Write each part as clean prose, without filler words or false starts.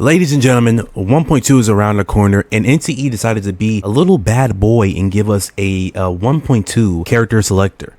Ladies and gentlemen, 1.2 is around the corner, and NTE decided to be a little bad boy and give us a 1.2 character selector.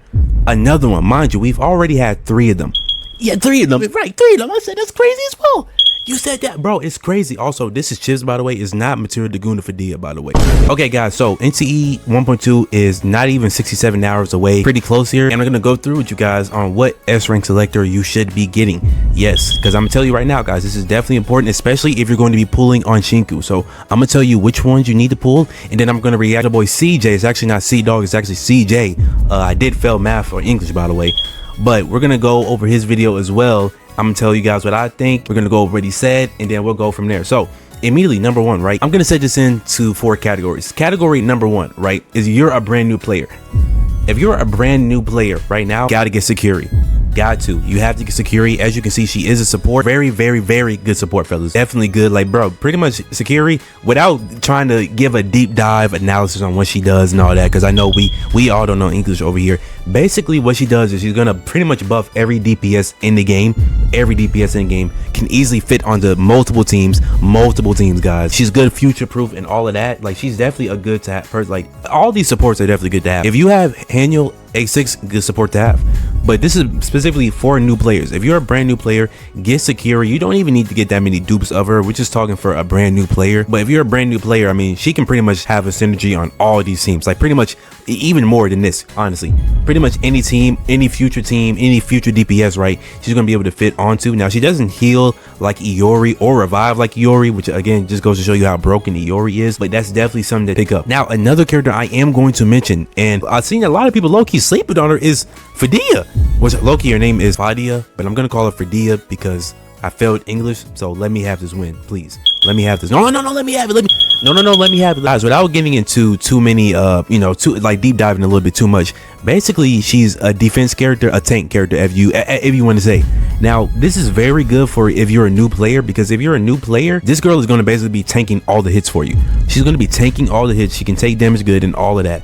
Another one, mind you, we've already had 3 of them. Yeah, 3 of them, right, 3 of them. I said that's crazy as well. You said that, bro. It's crazy. Also, this is Chips, by the way. It's not Material Daguna Fadia, by the way. Okay, guys. So NTE 1.2 is not even 67 hours away. Pretty close here. And I'm gonna go through with you guys on what S rank selector you should be getting. Yes, because I'm gonna tell you right now, guys. This is definitely important, especially if you're going to be pulling on Shinku. So I'm gonna tell you which ones you need to pull, and then I'm gonna react to boy CJ. It's actually not C Dog. It's actually CJ. I did fail math or English, by the way, but we're gonna go over his video as well. I'm gonna tell you guys what I think. We're gonna go over what he said, and then we'll go from there. So immediately, number 1, right? I'm gonna set this into 4 categories. Category number 1, right, is you're a brand new player. If you're a brand new player right now, gotta get security. Got to. You have to get security. As you can see, she is a support. Very, very, very good support, fellas. Definitely good. Like, bro, pretty much security without trying to give a deep dive analysis on what she does and all that, because I know we all don't know English over here. Basically, what she does is she's gonna pretty much buff every DPS in the game. Every DPS in the game can easily fit onto multiple teams, guys. She's good future proof and all of that. Like, she's definitely a good to have person. Like, all these supports are definitely good to have. If you have Haniel A6, good support to have. But this is specifically for new players. If you're a brand new player, get secure. You don't even need to get that many dupes of her. We're just talking for a brand new player. But if you're a brand new player, I mean, she can pretty much have a synergy on all these teams. Like, pretty much even more than this, honestly. Pretty much any team, any future DPS, right? She's gonna be able to fit onto. Now, she doesn't heal like Iori or revive like Iori, which again just goes to show you how broken Iori is. But that's definitely something to pick up. Now, another character I am going to mention, and I've seen a lot of people low-key sleeping on her, is Fadia. Which low-key her name is Fadia, but I'm gonna call her Fadia because I failed English. So let me have this win, please. Let me have this. No, let me have it. Let me have it. Guys, without getting into too many too like deep diving a little bit too much, basically she's a defense character, a tank character, if you want to say. Now, this is very good for if you're a new player, because if you're a new player, this girl is going to basically be tanking all the hits for you. She's going to be tanking all the hits. She can take damage good and all of that.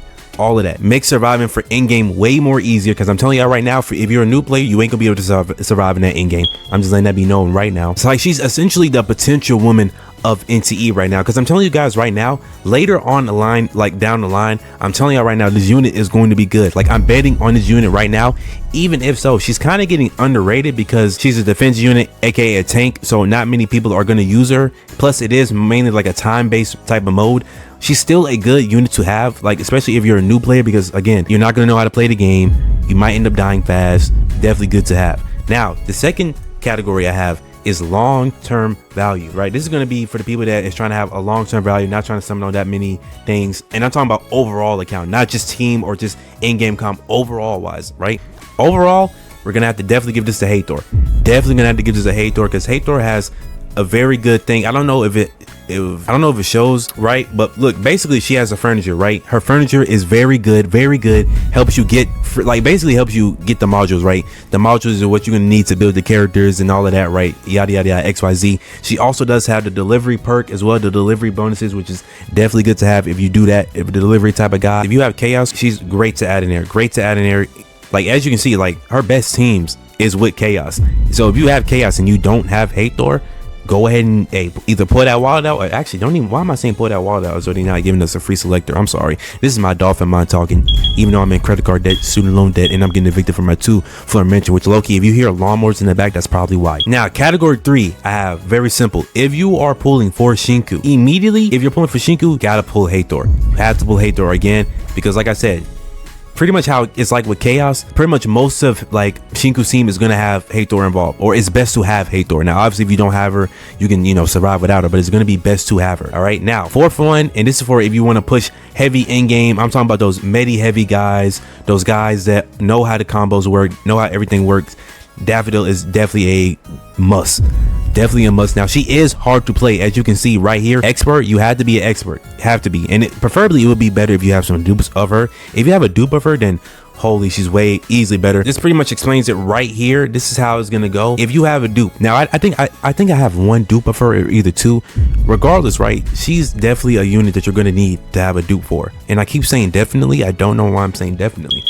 Makes surviving for in-game way more easier, because I'm telling y'all right now, if you're a new player, you ain't gonna be able to survive in that in-game. I'm just letting that be known right now. It's like she's essentially the potential woman of NTE right now, because I'm telling you guys right now, later on the line, like down the line, I'm telling y'all right now, this unit is going to be good. Like, I'm betting on this unit right now. Even if so, she's kind of getting underrated because she's a defense unit, aka a tank, so not many people are going to use her. Plus, it is mainly like a time-based type of mode. She's still a good unit to have, like, especially if you're a new player, because again, you're not going to know how to play the game. You might end up dying fast. Definitely good to have. Now, the second category I have is long-term value, right? This is going to be for the people that is trying to have a long-term value, not trying to summon on that many things. And I'm talking about overall account, not just team or just in-game comp, overall wise, right? Overall, we're going to have to definitely give this to Hathor. Definitely going to have to give this to Hathor, because Hathor has a very good thing. I don't know if it shows, right? But look, basically she has a furniture, right? Her furniture is very good, helps you get, like, basically helps you get the modules, right? The modules are what you're gonna need to build the characters and all of that, right? Yada yada yada, XYZ. She also does have the delivery perk as well, the delivery bonuses, which is definitely good to have if you do that, if the delivery type of guy. If you have Chaos, she's great to add in there. Like, as you can see, like, her best teams is with Chaos. So if you have Chaos and you don't have Hathor, go ahead and either pull that wallet out, or actually don't even, why am I saying pull that wallet out? It's already not giving us a free selector. I'm sorry. This is my dolphin mind talking, even though I'm in credit card debt, student loan debt, and I'm getting evicted from my 2-floor mansion, which low-key, if you hear lawnmowers in the back, that's probably why. Now, category 3, I have very simple. If you are pulling for Shinku, immediately, if you're pulling for Shinku, gotta pull Hathor. You have to pull Hathor again, because like I said, pretty much how it's like with Chaos, pretty much most of like Shinku's team is gonna have Hathor involved, or it's best to have Hathor. Now, obviously, if you don't have her, you can, survive without her, but it's gonna be best to have her. All right, now, 4th one, and this is for if you want to push heavy in game. I'm talking about those medi heavy guys, those guys that know how the combos work, know how everything works. Daffodil is definitely a must. Definitely a must. Now, she is hard to play, as you can see right here. Expert, you have to be an expert. Have to be. And preferably, it would be better if you have some dupes of her. If you have a dupe of her, then holy, she's way easily better. This pretty much explains it right here. This is how it's gonna go if you have a dupe. Now, I think I have 1 dupe of her, or either 2. Regardless, right? She's definitely a unit that you're gonna need to have a dupe for. And I keep saying definitely. I don't know why I'm saying definitely.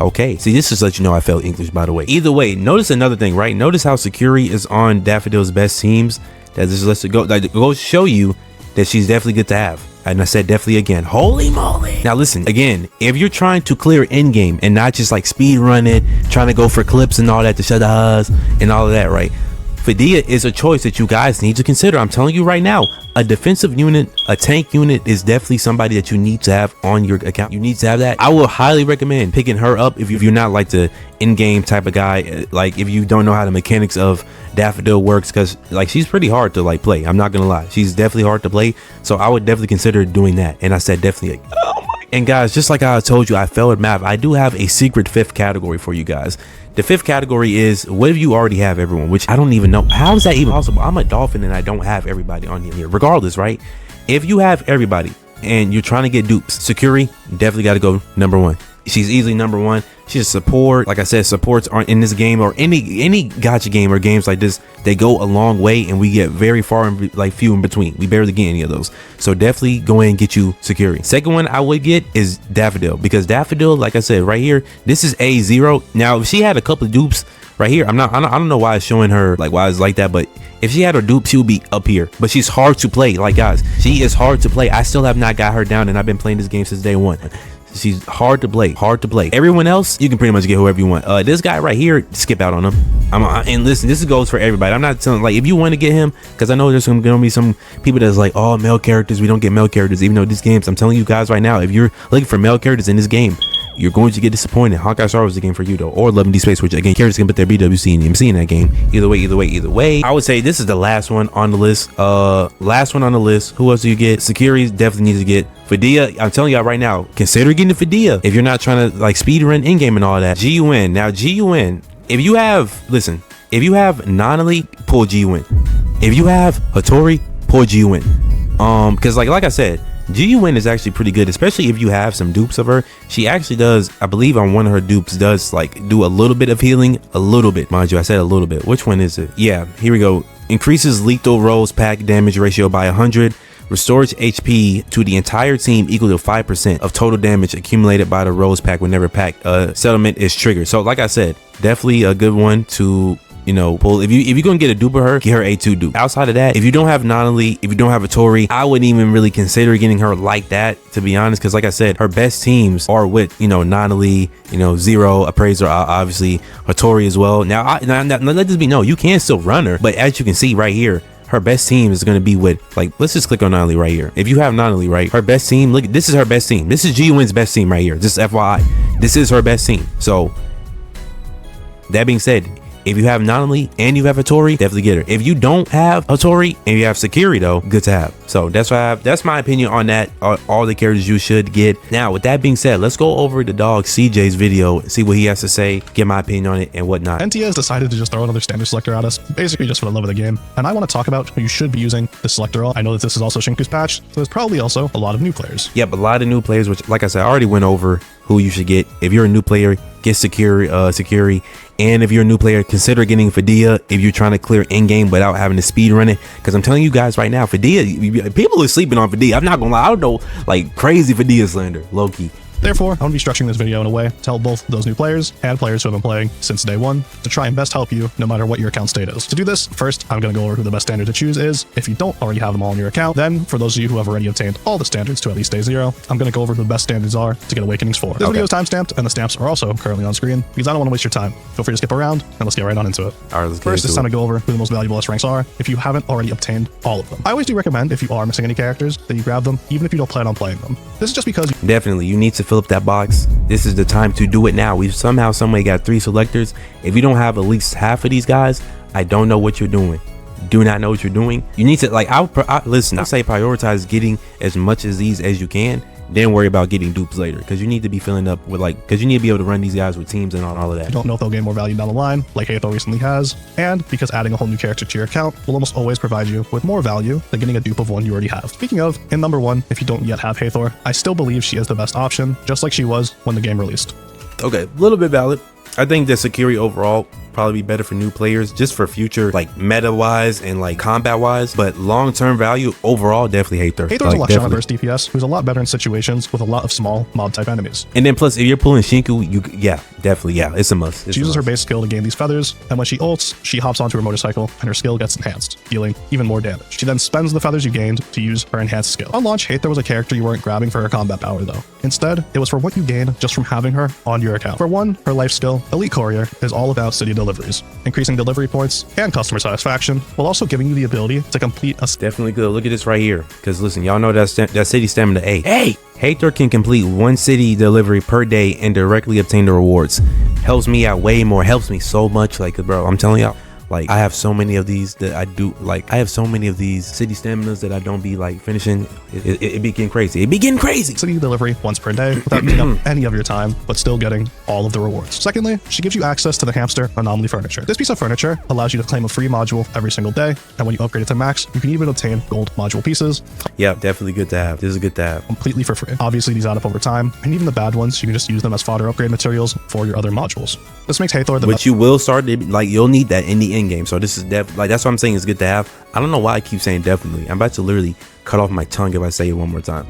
Okay, see, this just lets you know I failed English, by the way. Either way, notice another thing, right? Notice how Security is on Daffodil's best teams. That just lets it go. Like, go show you that she's definitely good to have. And I said definitely again. Holy moly. Now listen, again, if you're trying to clear end game and not just like speed run it, trying to go for clips and all that to shut the us and all of that, right? Fidea is a choice that you guys need to consider. I'm telling you right now, a defensive unit, a tank unit is definitely somebody that you need to have on your account. You need to have that. I will highly recommend picking her up if you're not like the in-game type of guy. Like if you don't know how the mechanics of Daffodil works, because like she's pretty hard to like play. I'm not gonna lie, she's definitely hard to play. So I would definitely consider doing that. And I said definitely. Like, oh my. And guys, just like I told you, I failed at math. I do have a secret 5th category for you guys. The 5th category is what if you already have everyone, which I don't even know. How is that even possible? I'm a dolphin and I don't have everybody on here. Regardless, right? If you have everybody and you're trying to get dupes, Sakuri definitely got to go number 1. She's easily number 1. She's a support. Like I said, supports aren't in this game or any gacha game or games like this. They go a long way and we get very far and like few in between. We barely get any of those. So definitely go in and get you Sakuri. Second one I would get is Daffodil, because Daffodil, like I said, right here, this is A0. Now, if she had a couple of dupes right here, I don't know why it's showing her like why it's like that, but if she had her dupe, she would be up here. But she's hard to play. Like guys, she is hard to play. I still have not got her down and I've been playing this game since day 1. She's hard to play, Everyone else, you can pretty much get whoever you want. This guy right here, skip out on him. And listen, this goes for everybody. I'm not telling, like, if you want to get him, because I know there's gonna be some people that's like, oh, male characters, we don't get male characters, even though these games, I'm telling you guys right now, if you're looking for male characters in this game, you're going to get disappointed. Hawkeye Star was the game for you though, or 11D Space, which again, characters can put their BWC and EMC in that game. Either way. I would say this is the last one on the list. Who else do you get? Sakuri definitely needs to get. Fidea, I'm telling y'all right now, consider getting the Fidea if you're not trying to like speed run in game and all that. GUN. Now GUN, if you have Nanali, pull GUN. If you have Hattori, pull GUN. Because like I said, GUN is actually pretty good, especially if you have some dupes of her. She actually does, I believe on one of her dupes, does like do a little bit of healing, a little bit, mind you. I said a little bit. Which one is it? Yeah, here we go. Increases lethal rose pack damage ratio by 100. Restores HP to the entire team equal to 5% of total damage accumulated by the rose pack whenever pack settlement is triggered. So like I said, definitely a good one to, you know, pull. If you're gonna get a dupe of her, get her A2 dupe. Outside of that, if you don't have Nanali, if you don't have a Tori, I wouldn't even really consider getting her like that, to be honest, because like I said, her best teams are with, you know, Nanali, you know, Zero, Appraiser, obviously, Hattori as well. Now let this be known, you can still run her, but as you can see right here, her best team is going to be with, like, let's just click on Nanali right here. If you have Nanali, right, her best team, look, this is her best team. This is GUN's best team right here. Just FYI, this is her best team. So that being said, if you have Nanali and you have Hattori, definitely get her. If you don't have Hattori and you have Sakuri though, good to have. So that's my opinion on that. All the characters you should get. Now, with that being said, let's go over the dog CJ's video, see what he has to say, get my opinion on it and whatnot. NTE has decided to just throw another standard selector at us, basically just for the love of the game. And I want to talk about who you should be using the selector on. I know that this is also Shinku's patch, so there's probably also a lot of new players. Yep, a lot of new players, which, like I said, I already went over who you should get. If you're a new player, get Sakuri. And if you're a new player, consider getting Fidea if you're trying to clear in-game without having to speed run it. Because I'm telling you guys right now, Fidea, people are sleeping on Fidea. I'm not gonna lie, I don't know, like crazy Fidea slander, low-key. Therefore, I'm going to be structuring this video in a way to help both those new players and players who have been playing since day 1 to try and best help you no matter what your account state is. To do this, first, I'm going to go over who the best standard to choose is. If you don't already have them all in your account, then for those of you who have already obtained all the standards to at least day 0, I'm going to go over who the best standards are to get Awakenings for. This video is timestamped and the stamps are also currently on screen because I don't want to waste your time. Feel free to skip around and let's get right on into it. All right, let's first, it's time to go over who the most valuable S ranks are if you haven't already obtained all of them. I always do recommend if you are missing any characters that you grab them even if you don't plan on playing them. This is just because definitely you need to fill up that box. This is the time to do it now. We've somehow, someway got 3 selectors. If you don't have at least half of these guys, I don't know what you're doing. Do not know what you're doing. You need to, like, listen, I say prioritize getting as much of these as you can, then worry about getting dupes later, because you need to be filling up with, like, because you need to be able to run these guys with teams and all of that. You don't know if they'll gain more value down the line, like Hathor recently has, and because adding a whole new character to your account will almost always provide you with more value than getting a dupe of one you already have. Speaking of, in number 1, if you don't yet have Hathor, I still believe she is the best option, just like she was when the game released. Okay, a little bit valid. I think that Sakuri overall probably be better for new players, just for future, like, meta wise and like combat wise, but long-term value overall, definitely Hathor. Hathor's a Luxana burst DPS who's a lot better in situations with a lot of small mob type enemies. And then plus, if you're pulling Shinku, Definitely, yeah, it's a must. She uses her base skill to gain these feathers, and when she ults, she hops onto her motorcycle, and her skill gets enhanced, dealing even more damage. She then spends the feathers you gained to use her enhanced skill. On launch, Hathor was a character you weren't grabbing for her combat power though. Instead, it was for what you gained just from having her on your account. For one, her life skill, Elite Courier, is all about city deliveries, increasing delivery points and customer satisfaction, while also giving you the ability to complete a definitely good. Look at this right here, because listen, y'all know that city stamina A. Hey! Hathor can complete 1 city delivery per day and directly obtain the rewards. Helps me out way more, helps me so much. Like, bro, I'm telling y'all, like, I have so many of these that I do, like, I have so many of these city staminas that I don't be like finishing. It be getting crazy. It be getting crazy. City delivery once per day without using up any of your time, but still getting all of the rewards. Secondly, she gives you access to the hamster anomaly furniture. This piece of furniture allows you to claim a free module every single day, and when you upgrade it to max, you can even obtain gold module pieces. Yeah, definitely good to have. This is good to have. Completely for free. Obviously, these add up over time, and even the bad ones, you can just use them as fodder upgrade materials for your other modules. This makes Hathor the But you will start to, like, you'll need that in the end game. So this is like, that's what I'm saying, is good to have. I don't know why I keep saying definitely. I'm about to literally cut off my tongue if I say it one more time.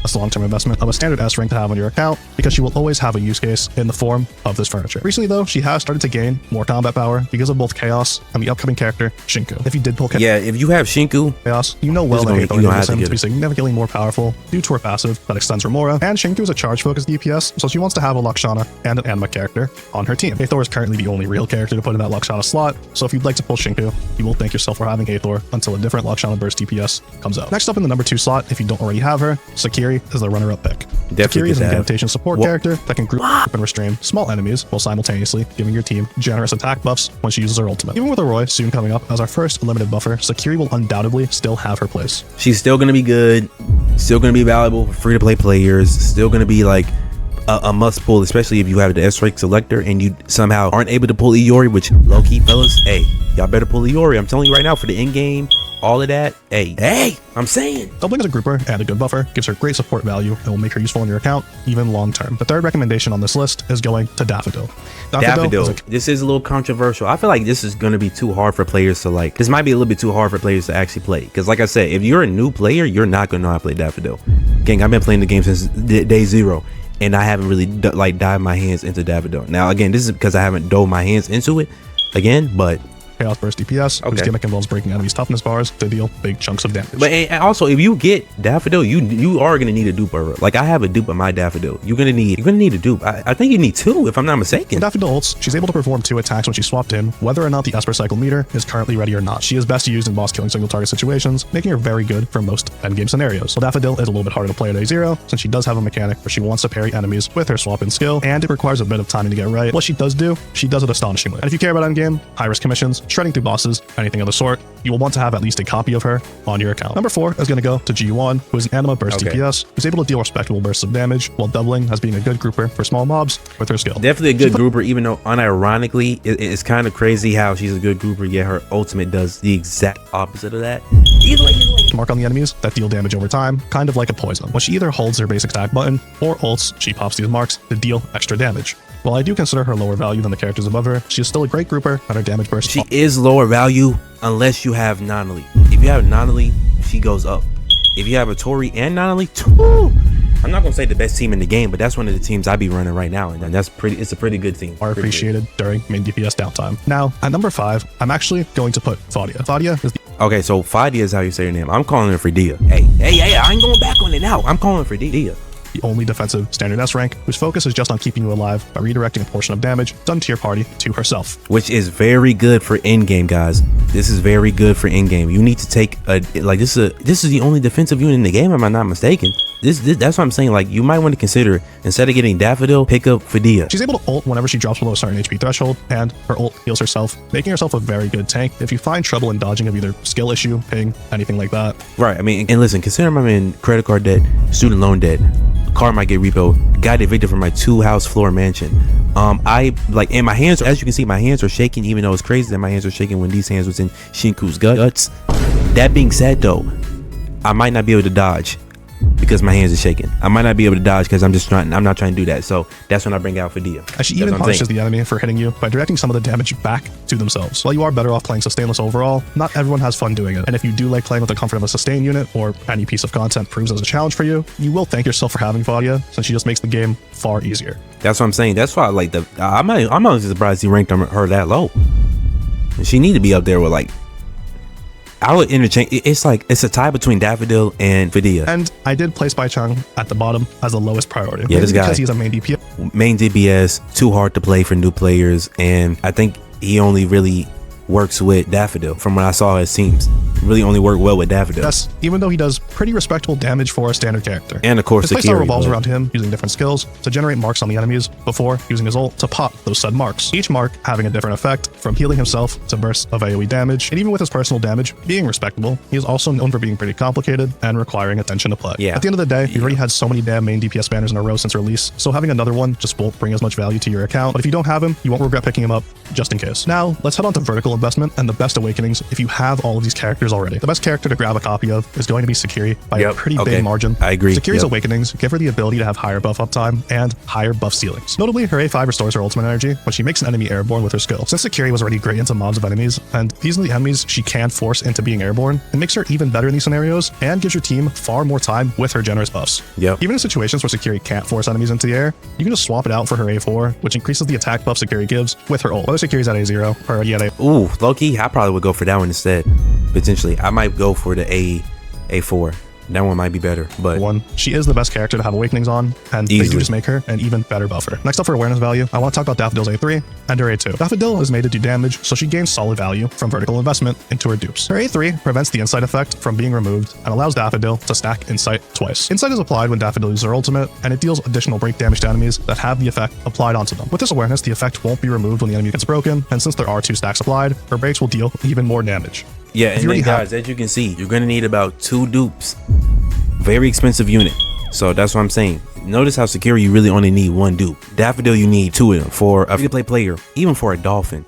That's a long-term investment of a standard S rank to have on your account, because she will always have a use case in the form of this furniture. Recently though, she has started to gain more combat power because of both Chaos and the upcoming character Shinku. If you did pull yeah, if you have Shinku, Chaos, you know well that Hathor enables him to be significantly more powerful due to her passive that extends Remora, and Shinku is a charge-focused DPS, so she wants to have a Lakshana and an anima character on her team. Hathor is currently the only real character to put in that Lakshana slot, so if you'd like to pull Shinku, you will thank yourself for having Hathor until a different Lakshana burst DPS comes out. Next up in the number 2 slot, if you don't already have her, Sakiri is the runner-up pick. Sakiri is an incantation support character that can group and restrain small enemies while simultaneously giving your team generous attack buffs when she uses her ultimate. Even with Roy soon coming up as our first limited buffer, Sakiri will undoubtedly still have her place. She's still going to be good, still going to be valuable for free-to-play players, still going to be like a must pull, especially if you have the S-Rank Selector and you somehow aren't able to pull Iori, which low-key, fellas, hey, y'all better pull Iori. I'm telling you right now, for the end game, all of that, hey, I'm saying. Doubling as a grouper and a good buffer gives her great support value and will make her useful in your account, even long term. The third recommendation on this list is going to Daffodil. Daffodil. This is a little controversial. I feel like this is going to be too hard for players to like. This might be a little bit too hard for players to actually play. Because like I said, if you're a new player, you're not going to know how to play Daffodil. Gang, I've been playing the game since day 0. And I haven't really dived my hands into Daffodil. Now, again, this is because I haven't dove my hands into it again, but Chaos Burst DPS, whose gimmick involves breaking enemies' toughness bars to deal big chunks of damage. But and also, if you get Daffodil, you are gonna need a dupe. Like, I have a dupe of my Daffodil. You're gonna need a dupe. I think you need 2, if I'm not mistaken. When Daffodil ults, she's able to perform 2 attacks when she's swapped in, whether or not the Esper cycle meter is currently ready or not. She is best used in boss killing single target situations, making her very good for most endgame scenarios. While Daffodil is a little bit harder to play at day 0, since she does have a mechanic where she wants to parry enemies with her swap in skill, and it requires a bit of timing to get right. What she does do, she does it astonishingly. And if you care about endgame, high risk commissions, shredding through bosses, anything of the sort, you will want to have at least a copy of her on your account. Number 4 is going to go to G1, who is an anima burst DPS, who's able to deal respectable bursts of damage while doubling as being a good grouper for small mobs with her skill. Definitely a good grouper, even though unironically, it's kind of crazy how she's a good grouper, yet her ultimate does the exact opposite of that. Mark on the enemies that deal damage over time, kind of like a poison. When she either holds her basic attack button or ults, she pops these marks to deal extra damage. While I do consider her lower value than the characters above her, she is still a great grouper and her damage burst. She is lower value unless you have Nonali. If you have Nonali, she goes up. If you have a Tori and Nonali, I'm not gonna say the best team in the game, but that's one of the teams I be running right now, and that's it's a pretty good team. Are appreciated during main DPS downtime. Now, at number 5, I'm actually going to put Fadia. Fadia is the okay, so Fadia is how you say her name. I'm calling her Fredia. Hey, I ain't going back on it now. I'm calling her Fredia. The only defensive standard S rank whose focus is just on keeping you alive by redirecting a portion of damage done to your party to herself. Which is very good for endgame, guys. This is very good for endgame. You need to take this is the only defensive unit in the game, am I not mistaken? That's what I'm saying. Like, you might want to consider, instead of getting Daffodil, pick up Fadia. She's able to ult whenever she drops below a certain HP threshold, and her ult heals herself, making herself a very good tank if you find trouble in dodging of either skill issue, ping, anything like that. Right, I mean, and listen, consider my man credit card debt, student loan debt, car might get repo, got evicted from my 2-house floor mansion. And my hands, as you can see, my hands are shaking, even though it's crazy that my hands are shaking when these hands was in Shinku's guts. That being said though, I might not be able to dodge because my hands are shaking. I might not be able to dodge because I'm not trying to do that. So that's when I bring out Fadia. And she even punishes the enemy for hitting you by directing some of the damage back to themselves. While you are better off playing sustainless overall, not everyone has fun doing it. And if you do like playing with the comfort of a sustain unit, or any piece of content proves as a challenge for you, you will thank yourself for having Fadia, since she just makes the game far easier. That's what I'm saying. That's why I like I'm not surprised he ranked her that low. She need to be up there with like, I would interchange. It's like it's a tie between Daffodil and Fidea. And I did place Bai Cheng at the bottom as the lowest priority. Yeah, this guy, because he's a main DPS. Main DPS, too hard to play for new players, and I think he only really works with Daffodil. From what I saw, it seems really only work well with Daffodil. Yes, even though he does pretty respectable damage for a standard character. And of course, his playstyle revolves around him using different skills to generate marks on the enemies before using his ult to pop those said marks. Each mark having a different effect, from healing himself to bursts of AoE damage, and even with his personal damage being respectable, he is also known for being pretty complicated and requiring attention to play. Yeah. At the end of the day, you've already had so many damn main DPS banners in a row since release, so having another one just won't bring as much value to your account. But if you don't have him, you won't regret picking him up just in case. Now, let's head on to vertical investment and the best awakenings if you have all of these characters already. The best character to grab a copy of is going to be Sakiri by a pretty big margin. I agree. Sakiri's awakenings give her the ability to have higher buff uptime and higher buff ceilings. Notably, her A5 restores her ultimate energy when she makes an enemy airborne with her skill. Since Sakiri was already great into mobs of enemies, and these are the enemies she can force into being airborne, it makes her even better in these scenarios and gives your team far more time with her generous buffs. Yep. Even in situations where Sakiri can't force enemies into the air, you can just swap it out for her A4, which increases the attack buff Sakiri gives with her ult. Whether Sakiri's at A0 or already at A. Ooh, low-key, I probably would go for that one instead. Potentially, I might go for the A4. That one might be better, but she is the best character to have awakenings on, and they do just make her an even better buffer. Next up for awareness value, I want to talk about Daffodil's A3 and her A2. Daffodil is made to do damage, so she gains solid value from vertical investment into her dupes. Her A3 prevents the insight effect from being removed and allows Daffodil to stack insight twice. Insight is applied when Daffodil uses her ultimate, and it deals additional break damage to enemies that have the effect applied onto them. With this awareness, the effect won't be removed when the enemy gets broken, and since there are 2 stacks applied, her breaks will deal even more damage. Yeah, and then guys, as you can see, you're gonna need about 2 dupes. Very expensive unit. So that's what I'm saying. Notice how secure you really only need 1 dupe. Daffodil, you need 2 of them. For a free-to-play player, even for a dolphin,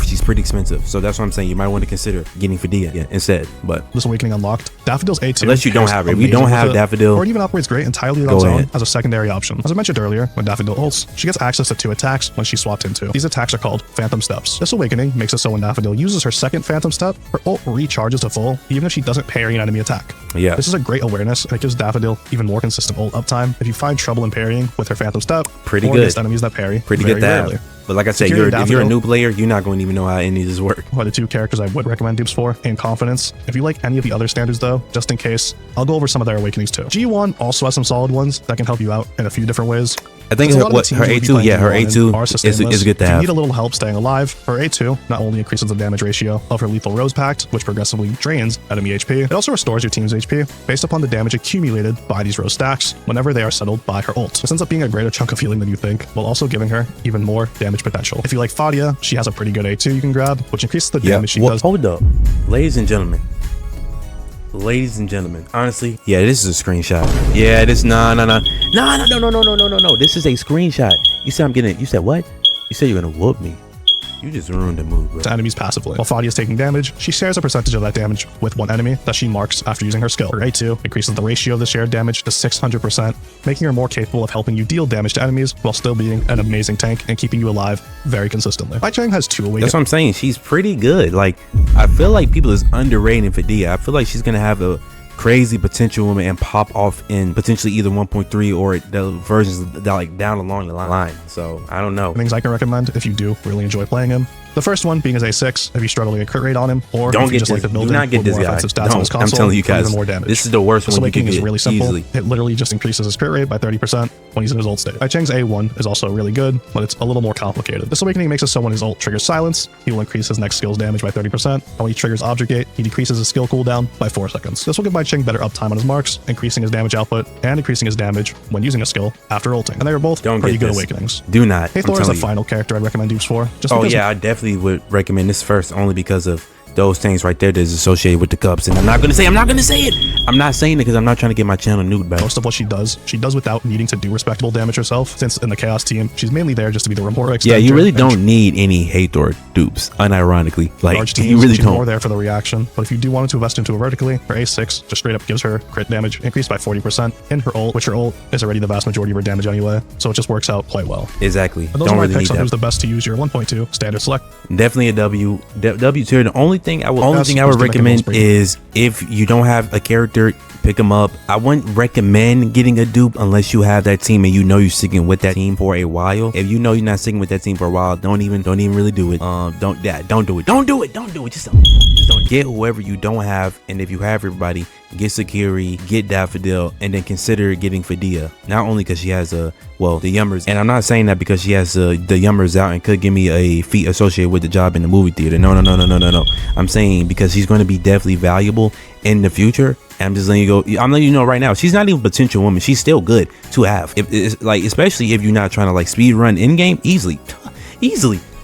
she's pretty expensive. So that's what I'm saying. You might want to consider getting Fidea instead. But this awakening unlocked, Daffodil's A2. Unless you don't have it. If you don't have Daffodil, or it even operates great entirely on its own as a secondary option. As I mentioned earlier, when Daffodil ults, she gets access to 2 attacks when she's swapped into. These attacks are called Phantom Steps. This awakening makes it so when Daffodil uses her second Phantom Step, her ult recharges to full, even if she doesn't parry an enemy attack. Yeah. This is a great awareness, and it gives Daffodil even more consistent ult uptime if you find trouble in parrying with her Phantom Step. Pretty or good. against enemies that parry. Pretty good rarely. But like I said, if you're a new player, you're not going to even know how any of this work. Are the 2 characters I would recommend dupes for in confidence. If you like any of the other standards though, just in case, I'll go over some of their awakenings too. G1 also has some solid ones that can help you out in a few different ways. I think her A2, yeah, her A2 is good to have. If you need a little help staying alive, her A2 not only increases the damage ratio of her lethal Rose Pact, which progressively drains enemy HP, it also restores your team's HP based upon the damage accumulated by these Rose stacks whenever they are settled by her ult. This ends up being a greater chunk of healing than you think, while also giving her even more damage potential. If you like Fadia, she has a pretty good A2 you can grab, which increases the damage she does. Hold up, ladies and gentlemen, honestly, yeah, this is a screenshot. Yeah, this no. This is a screenshot. You said you said what? You said you're gonna whoop me. You just ruined the move, bro. To enemies passively. While Fadia is taking damage, she shares a percentage of that damage with one enemy that she marks after using her skill. Her A2 increases the ratio of the shared damage to 600%, making her more capable of helping you deal damage to enemies while still being an amazing tank and keeping you alive very consistently. Bai Cheng has 2 awakenings. That's what I'm saying. She's pretty good. Like, I feel like people is underrating Fidea. I feel like she's gonna have a crazy potential and pop off in potentially either 1.3 or the versions that like down along the line. So I don't know. Things I can recommend if you do really enjoy playing him. The first one being his A6 if you struggle to get crit rate on him, or don't if you get just like the building, do not get this guy. I'm telling you guys, even more damage. This is the worst one you can get is really simple. Easily. It literally just increases his crit rate by 30% when he's in his ult state. Bai Cheng's A1 is also really good, but it's a little more complicated. This awakening makes it so when his ult triggers silence, he will increase his next skill's damage by 30%, and when he triggers object gate, he decreases his skill cooldown by 4 seconds. This will give Bai Cheng better uptime on his marks, increasing his damage output and increasing his damage when using a skill after ulting. And they are both pretty good awakenings. Do not. Hathor is the final character I'd recommend dupes for. Oh yeah, I definitely would recommend this first only because of those things right there that's associated with the cups. And I'm not gonna say it. I'm not saying it because I'm not trying to get my channel nuked back. Most of what she does without needing to do respectable damage herself, since in the Chaos team, she's mainly there just to be the Remora extender. Yeah, you really don't need any Hathor dupes, unironically. Like, large teams, you really she's don't. more there for the reaction. But if you do want to invest into her vertically, her A6 just straight up gives her crit damage increased by 40% in her ult, which her ult is already the vast majority of her damage anyway, so it just works out quite well. Exactly. And those are my picks on who's the best to use your 1.2 standard select. Definitely a W tier. The only thing I would recommend is if you don't have a character pick them up. I wouldn't recommend getting a dupe unless you have that team and you know you're sticking with that team for a while. If you know you're not sticking with that team for a while, don't even really do it. Don't do it. Just don't get whoever you don't have, and if you have everybody, get Sakiri, get Daffodil, and then consider getting Fadea. Not only because she has the Yummers, and I'm not saying that because she has the Yummers out and could give me a feat associated with the job in the movie theater. No. I'm saying because she's going to be definitely valuable in the future. And I'm just letting you go. I'm letting you know right now, she's not even a potential woman. She's still good to have. If it's like, especially if you're not trying to like speed run in game easily.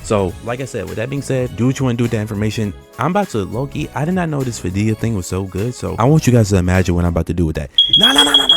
So, like I said, with that being said, do what you want to do with that information. I'm about to, low-key, I did not know this Fadea thing was so good. So, I want you guys to imagine what I'm about to do with that. No.